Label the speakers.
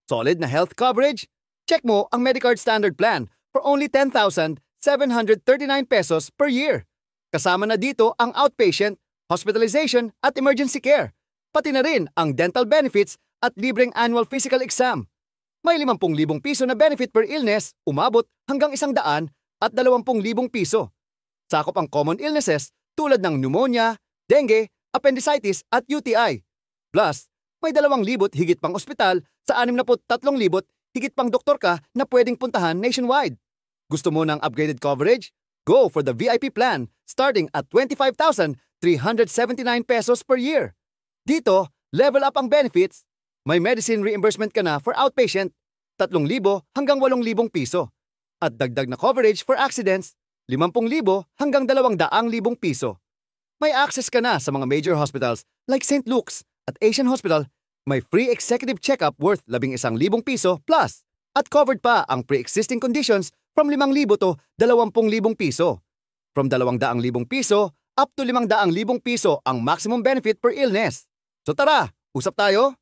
Speaker 1: Solid na health coverage? Check mo ang Medicard Standard Plan for only 10,739 pesos per year. Kasama na dito ang outpatient, hospitalization at emergency care. Pati na rin ang dental benefits at libreng annual physical exam. May 50,000 piso na benefit per illness, umabot hanggang 100 at 20,000 piso. Sakop ang common illnesses tulad ng pneumonia, dengue, appendicitis at UTI. Plus, may 2,000 higit pang ospital sa 63,000 higit pang doktor ka na pwedeng puntahan nationwide. Gusto mo ng upgraded coverage? Go for the VIP plan starting at 25,379 pesos per year. Dito, level up ang benefits. May medicine reimbursement ka na for outpatient, 3,000 hanggang 8,000 piso. At dagdag na coverage for accidents, 50,000 hanggang 200,000 piso. May access ka na sa mga major hospitals like St. Luke's at Asian Hospital. May free executive check-up worth 11,000 piso plus. At covered pa ang pre-existing conditions from 5,000 to 20,000 piso. From 200,000 piso up to 500,000 piso ang maximum benefit per illness. So tara, usap tayo!